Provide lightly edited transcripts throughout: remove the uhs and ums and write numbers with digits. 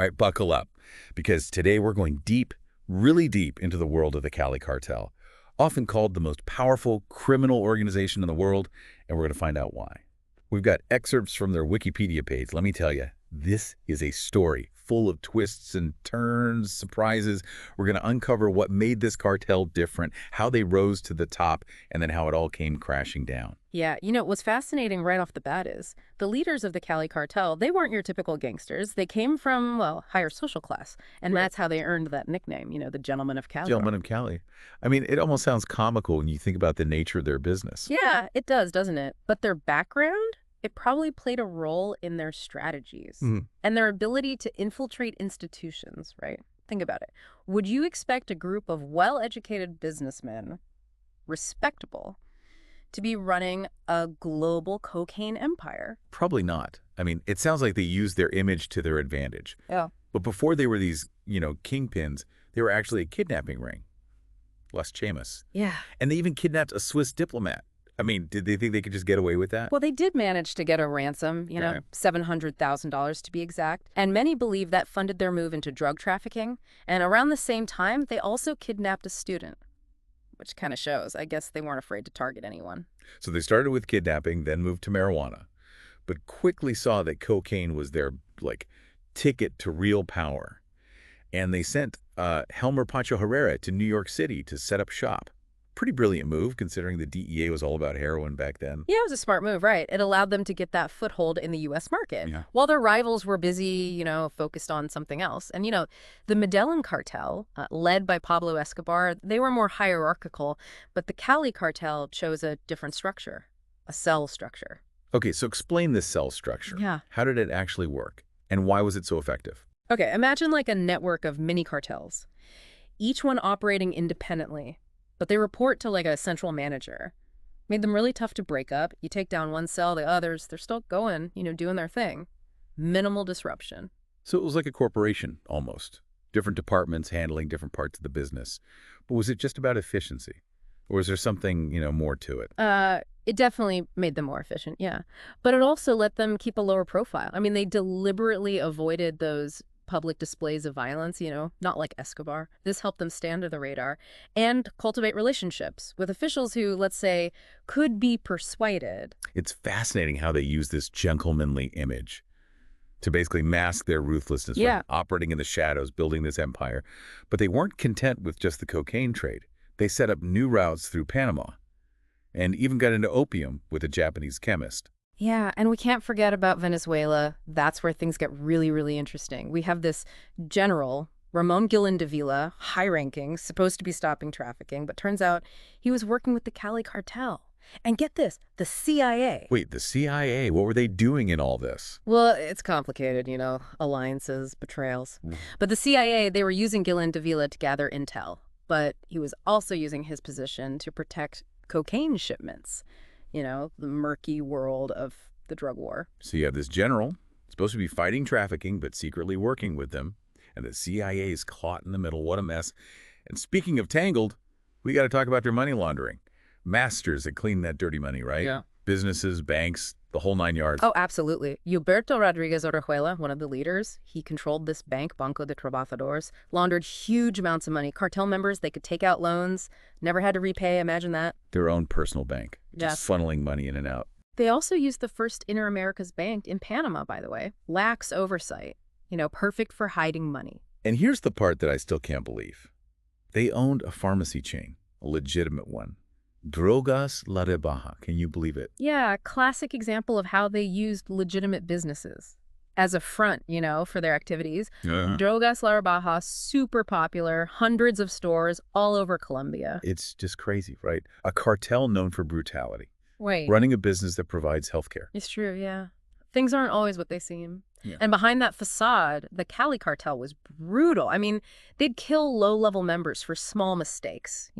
All right, buckle up, because today we're going deep, really deep into the world of the Cali Cartel, often called the most powerful criminal organization in the world, and we're going to find out why. We've got excerpts from their Wikipedia page. Let me tell you, this is a story full of twists and turns, surprises. We're going to uncover what made this cartel different, how they rose to the top, and then how it all came crashing down. Yeah, what's fascinating right off the bat is the leaders of the Cali Cartel, they weren't your typical gangsters. They came from, well, higher social class. And Right. that's how they earned that nickname, the Gentlemen of Cali. Gentlemen of Cali. I mean, it almost sounds comical when you think about the nature of their business. Yeah, it does, doesn't it? But their background, it probably played a role in their strategies and their ability to infiltrate institutions, right? Think about it. Would you expect a group of well-educated businessmen, respectable, to be running a global cocaine empire? Probably not. I mean, it sounds like they used their image to their advantage. Yeah. But before they were these, kingpins, they were actually a kidnapping ring. Las Chamas. Yeah. And they even kidnapped a Swiss diplomat. I mean, did they think they could just get away with that? Well, they did manage to get a ransom, Okay. $700,000 to be exact. And many believe that funded their move into drug trafficking. And around the same time, they also kidnapped a student, which kind of shows. I guess they weren't afraid to target anyone. So they started with kidnapping, then moved to marijuana, but quickly saw that cocaine was their, ticket to real power. And they sent Helmer Pancho Herrera to New York City to set up shop. Pretty brilliant move, considering the DEA was all about heroin back then. Yeah, it was a smart move, right? It allowed them to get that foothold in the U.S. market, Yeah. while their rivals were busy, focused on something else. And, the Medellin cartel, led by Pablo Escobar, they were more hierarchical, but the Cali cartel chose a different structure, a cell structure. Okay, so explain this cell structure. Yeah. How did it actually work? And why was it so effective? Okay, imagine like a network of mini cartels, each one operating independently, but they report to like a central manager. Made them really tough to break up. You take down one cell, the others, they're still going, doing their thing. Minimal disruption. So it was like a corporation, almost. Different departments handling different parts of the business. But was it just about efficiency? Or was there something, more to it? It definitely made them more efficient, yeah. But it also let them keep a lower profile. I mean, they deliberately avoided those public displays of violence, not like Escobar. This helped them stay under the radar and cultivate relationships with officials who, let's say, could be persuaded. It's fascinating how they use this gentlemanly image to basically mask their ruthlessness, Yeah. right? Operating in the shadows, building this empire. But they weren't content with just the cocaine trade. They set up new routes through Panama and even got into opium with a Japanese chemist. Yeah, and we can't forget about Venezuela. That's where things get really, really interesting. We have this general, Ramon Guillén de Villa, high-ranking, supposed to be stopping trafficking, but turns out he was working with the Cali Cartel. And get this, the CIA. Wait, the CIA, what were they doing in all this? Well, it's complicated, alliances, betrayals. But the CIA, they were using Guillén de Villa to gather intel, but he was also using his position to protect cocaine shipments. The murky world of the drug war. So you have this general, supposed to be fighting trafficking, but secretly working with them. And the CIA is caught in the middle. What a mess. And speaking of tangled, we got to talk about their money laundering. Masters at cleaning that dirty money, right? Yeah. Businesses, banks, the whole nine yards. Oh, absolutely. Gilberto Rodriguez Orejuela, one of the leaders, he controlled this bank, Banco de Trabajadores, laundered huge amounts of money. Cartel members, they could take out loans, never had to repay. Imagine that. Their own personal bank, just funneling money in and out. They also used the first Inter-Americas Bank in Panama, by the way. Lax oversight, perfect for hiding money. And here's the part that I still can't believe. They owned a pharmacy chain, a legitimate one. Drogas La Rebaja. Can you believe it? Yeah, classic example of how they used legitimate businesses as a front, for their activities. Drogas La Rebaja, super popular, hundreds of stores all over Colombia. It's just crazy, right? A cartel known for brutality. Wait. Running a business that provides healthcare. It's true, yeah. Things aren't always what they seem. Yeah. And behind that facade, the Cali Cartel was brutal. I mean, they'd kill low-level members for small mistakes,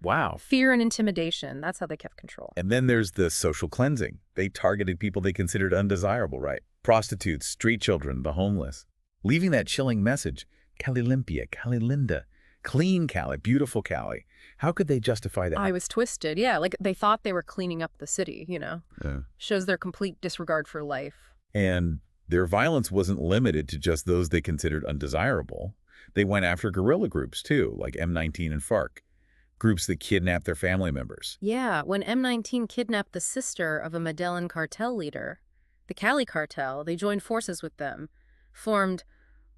Wow. Fear and intimidation. That's how they kept control. And then there's the social cleansing. They targeted people they considered undesirable, right? Prostitutes, street children, the homeless. Leaving that chilling message, Cali Limpia, Cali Linda, clean Cali, beautiful Cali. How could they justify that? I was twisted, yeah. Like they thought they were cleaning up the city, Yeah. Shows their complete disregard for life. And Their violence wasn't limited to just those they considered undesirable. They went after guerrilla groups, too, like M19 and FARC, groups that kidnapped their family members. Yeah, when M19 kidnapped the sister of a Medellin cartel leader, the Cali Cartel, they joined forces with them, formed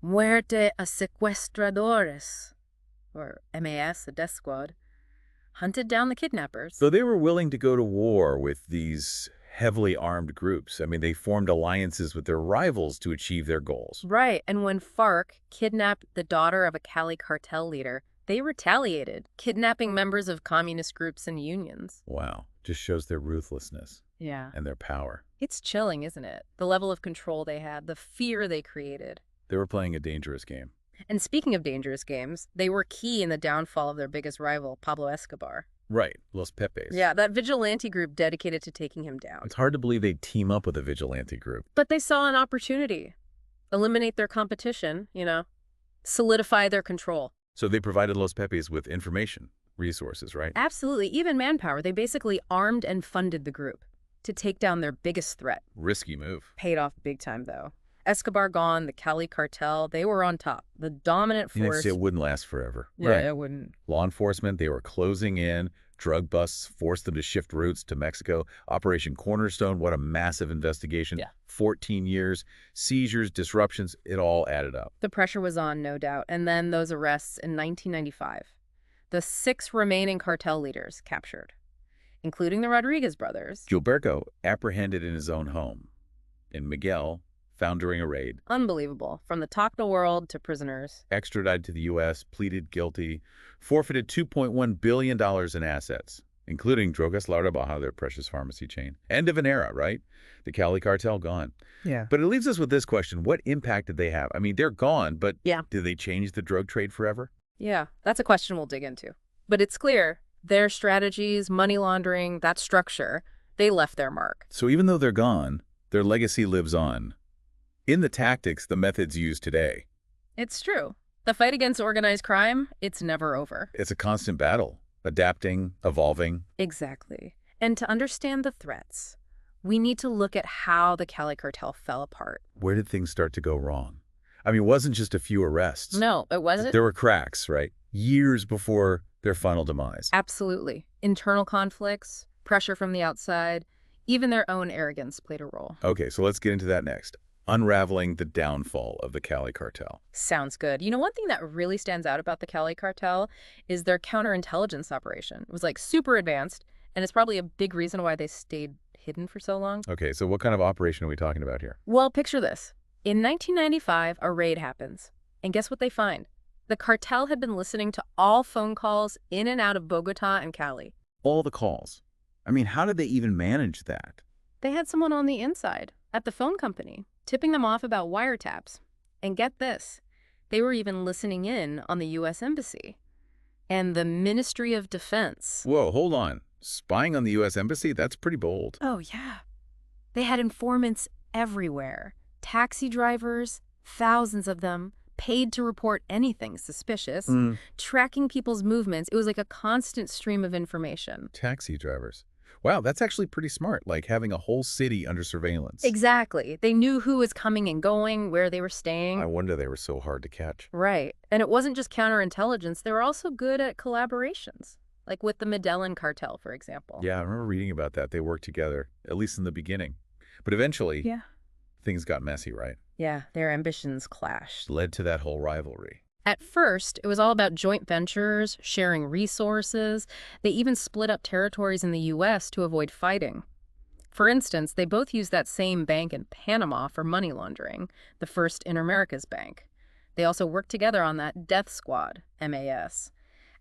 Muerte a Secuestradores, or MAS, the death squad, hunted down the kidnappers. So they were willing to go to war with these heavily armed groups. I mean, they formed alliances with their rivals to achieve their goals. Right, and when FARC kidnapped the daughter of a Cali Cartel leader, they retaliated, kidnapping members of communist groups and unions. Wow, just shows their ruthlessness Yeah. and their power. It's chilling, isn't it? The level of control they had, the fear they created. They were playing a dangerous game. And speaking of dangerous games, they were key in the downfall of their biggest rival, Pablo Escobar. Right, Los Pepes. Yeah, that vigilante group dedicated to taking him down. It's hard to believe they'd team up with a vigilante group. But they saw an opportunity. Eliminate their competition, solidify their control. So they provided Los Pepes with information, resources, right? Absolutely, even manpower. They basically armed and funded the group to take down their biggest threat. Risky move. Paid off big time, though. Escobar gone, the Cali Cartel, they were on top. The dominant force. It wouldn't last forever. Yeah, Right. it wouldn't. Law enforcement, they were closing in. Drug busts forced them to shift routes to Mexico. Operation Cornerstone, what a massive investigation. Yeah. 14 years, seizures, disruptions, it all added up. The pressure was on, no doubt. And then those arrests in 1995. The 6 remaining cartel leaders captured, including the Rodriguez brothers. Gilberto apprehended in his own home, and Miguel found during a raid. Unbelievable. From the Tacna world to prisoners. Extradited to the U.S., pleaded guilty, forfeited $2.1 billion in assets, including Drogas La Rebaja, their precious pharmacy chain. End of an era, right? The Cali Cartel gone. Yeah. But it leaves us with this question. What impact did they have? I mean, they're gone, but Yeah. did they change the drug trade forever? Yeah, that's a question we'll dig into. But it's clear, their strategies, money laundering, that structure, they left their mark. So even though they're gone, their legacy lives on. In the tactics, the methods used today. It's true. The fight against organized crime, it's never over. It's a constant battle, adapting, evolving. Exactly. And to understand the threats, we need to look at how the Cali Cartel fell apart. Where did things start to go wrong? I mean, it wasn't just a few arrests. No, it wasn't. There were cracks, right? Years before their final demise. Absolutely. Internal conflicts, pressure from the outside, even their own arrogance played a role. Okay, so let's get into that next. Unraveling the downfall of the Cali Cartel. Sounds good. One thing that really stands out about the Cali Cartel is their counterintelligence operation. It was like super advanced, and it's probably a big reason why they stayed hidden for so long. Okay, so what kind of operation are we talking about here? Well, picture this. In 1995, a raid happens. And guess what they find? The cartel had been listening to all phone calls in and out of Bogota and Cali. All the calls. I mean, how did they even manage that? They had someone on the inside, at the phone company, tipping them off about wiretaps. And get this, they were even listening in on the U.S. Embassy and the Ministry of Defense. Whoa, hold on. Spying on the U.S. Embassy? That's pretty bold. Oh, yeah. They had informants everywhere. Taxi drivers, thousands of them, paid to report anything suspicious, tracking people's movements. It was like a constant stream of information. Taxi drivers. Wow, that's actually pretty smart, like having a whole city under surveillance. Exactly. They knew who was coming and going, where they were staying. I wonder they were so hard to catch. Right. And it wasn't just counterintelligence. They were also good at collaborations, like with the Medellin cartel, for example. Yeah, I remember reading about that. They worked together, at least in the beginning. But eventually, things got messy, right? Yeah, their ambitions clashed. Led to that whole rivalry. At first, it was all about joint ventures, sharing resources. They even split up territories in the U.S. to avoid fighting. For instance, they both used that same bank in Panama for money laundering, the First Interamerica's Bank. They also worked together on that death squad, MAS,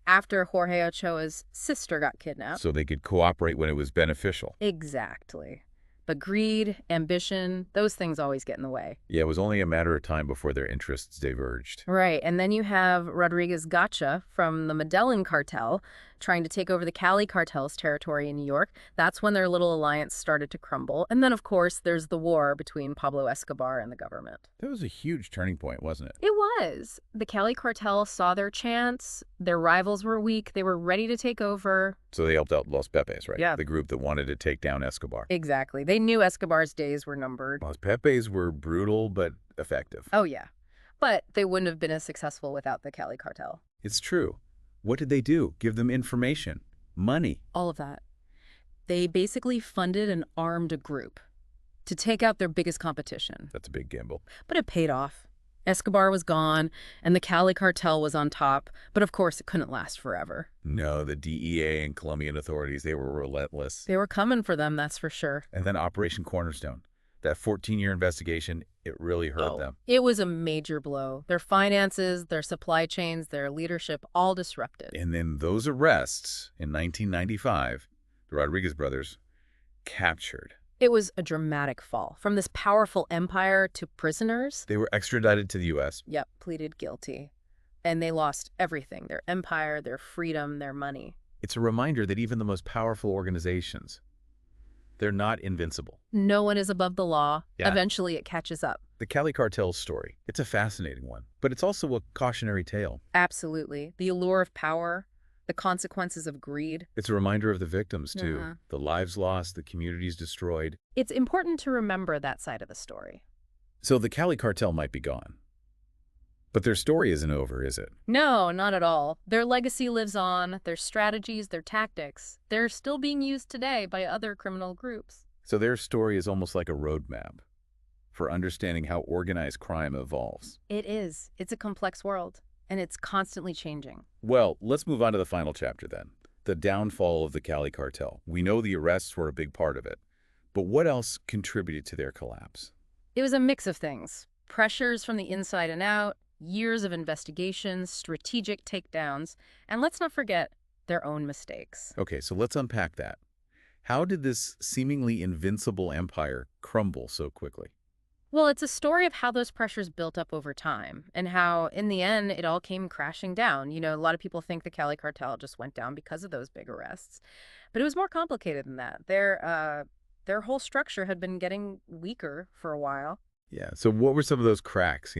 after Jorge Ochoa's sister got kidnapped. So they could cooperate when it was beneficial. Exactly. But greed, ambition, those things always get in the way. Yeah, it was only a matter of time before their interests diverged. Right, and then you have Rodriguez Gacha from the Medellin cartel trying to take over the Cali Cartel's territory in New York. That's when their little alliance started to crumble. And then, of course, there's the war between Pablo Escobar and the government. That was a huge turning point, wasn't it? It was. The Cali Cartel saw their chance. Their rivals were weak. They were ready to take over. So they helped out Los Pepes, right? Yeah. The group that wanted to take down Escobar. Exactly. They knew Escobar's days were numbered. Los Pepes were brutal but effective. Oh, yeah. But they wouldn't have been as successful without the Cali Cartel. It's true. What did they do? Give them information, money. All of that. They basically funded and armed a group to take out their biggest competition. That's a big gamble. But it paid off. Escobar was gone, and the Cali Cartel was on top, but of course it couldn't last forever. No, the DEA and Colombian authorities, they were relentless. They were coming for them, that's for sure. And then Operation Cornerstone, that 14-year investigation, it really hurt them. It was a major blow. Their finances, their supply chains, their leadership, all disrupted. And then those arrests in 1995, the Rodriguez brothers captured. It was a dramatic fall. From this powerful empire to prisoners. They were extradited to the U.S. Yep, pleaded guilty. And they lost everything, their empire, their freedom, their money. It's a reminder that even the most powerful organizations, they're not invincible. No one is above the law. Yeah. Eventually it catches up. The Cali Cartel's story, it's a fascinating one, but it's also a cautionary tale. Absolutely. The allure of power, the consequences of greed. It's a reminder of the victims, too. Uh-huh. The lives lost, the communities destroyed. It's important to remember that side of the story. So the Cali Cartel might be gone. But their story isn't over, is it? No, not at all. Their legacy lives on, their strategies, their tactics. They're still being used today by other criminal groups. So their story is almost like a roadmap for understanding how organized crime evolves. It is. It's a complex world, and it's constantly changing. Well, let's move on to the final chapter then. The downfall of the Cali Cartel. We know the arrests were a big part of it. But what else contributed to their collapse? It was a mix of things. Pressures from the inside and out, years of investigations, strategic takedowns, and let's not forget their own mistakes. Okay, so let's unpack that. How did this seemingly invincible empire crumble so quickly? Well, it's a story of how those pressures built up over time and how, in the end, it all came crashing down. You know, a lot of people think the Cali Cartel just went down because of those big arrests. But it was more complicated than that. Their whole structure had been getting weaker for a while. Yeah, so what were some of those cracks,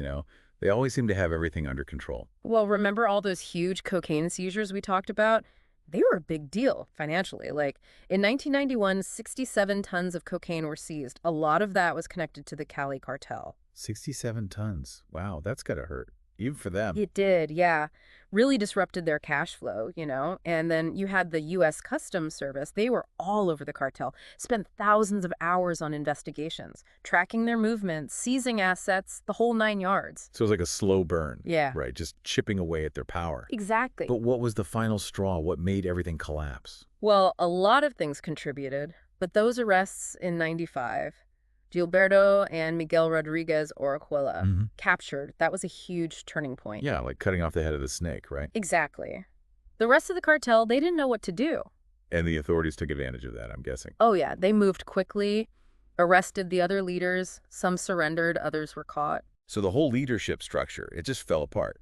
They always seem to have everything under control. Well, remember all those huge cocaine seizures we talked about? They were a big deal financially. Like, in 1991, 67 tons of cocaine were seized. A lot of that was connected to the Cali Cartel. 67 tons. Wow, that's gotta hurt. Even for them. It did, yeah. Really disrupted their cash flow, And then you had the U.S. Customs Service. They were all over the cartel, spent thousands of hours on investigations, tracking their movements, seizing assets, the whole 9 yards. So it was like a slow burn. Yeah. Right, just chipping away at their power. Exactly. But what was the final straw? What made everything collapse? Well, a lot of things contributed, but those arrests in 95, Gilberto and Miguel Rodriguez Orejuela captured, that was a huge turning point. Yeah, like cutting off the head of the snake, right? Exactly. The rest of the cartel, they didn't know what to do. And the authorities took advantage of that, I'm guessing. Oh, yeah. They moved quickly, arrested the other leaders. Some surrendered, others were caught. So the whole leadership structure, it just fell apart.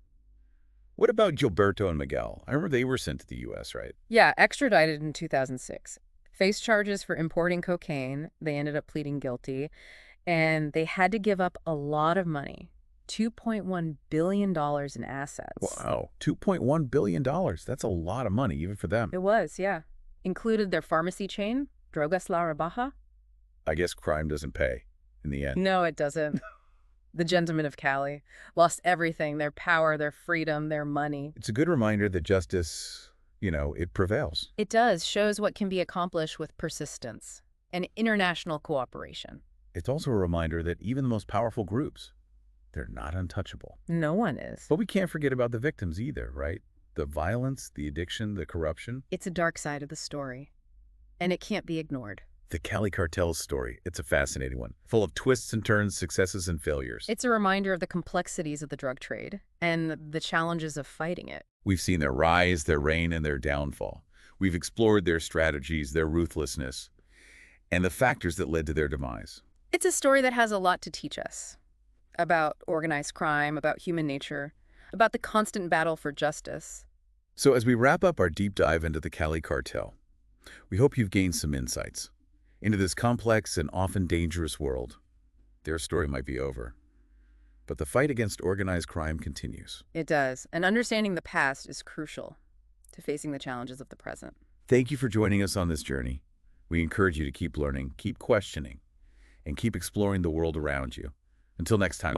What about Gilberto and Miguel? I remember they were sent to the U.S., right? Yeah, extradited in 2006. Faced charges for importing cocaine. They ended up pleading guilty. And they had to give up a lot of money, $2.1 billion in assets. Wow, $2.1 billion. That's a lot of money, even for them. It was, yeah. Included their pharmacy chain, Drogas La Rebaja. I guess crime doesn't pay in the end. No, it doesn't. The gentlemen of Cali lost everything, their power, their freedom, their money. It's a good reminder that justice, it prevails. It does. Shows what can be accomplished with persistence and international cooperation. It's also a reminder that even the most powerful groups, they're not untouchable. No one is. But we can't forget about the victims either, right? The violence, the addiction, the corruption. It's a dark side of the story, and it can't be ignored. The Cali Cartel's story, it's a fascinating one, full of twists and turns, successes and failures. It's a reminder of the complexities of the drug trade and the challenges of fighting it. We've seen their rise, their reign, and their downfall. We've explored their strategies, their ruthlessness, and the factors that led to their demise. It's a story that has a lot to teach us about organized crime, about human nature, about the constant battle for justice. So as we wrap up our deep dive into the Cali Cartel, we hope you've gained some insights into this complex and often dangerous world. Their story might be over, but the fight against organized crime continues. It does, and understanding the past is crucial to facing the challenges of the present. Thank you for joining us on this journey. We encourage you to keep learning, keep questioning, and keep exploring the world around you. Until next time.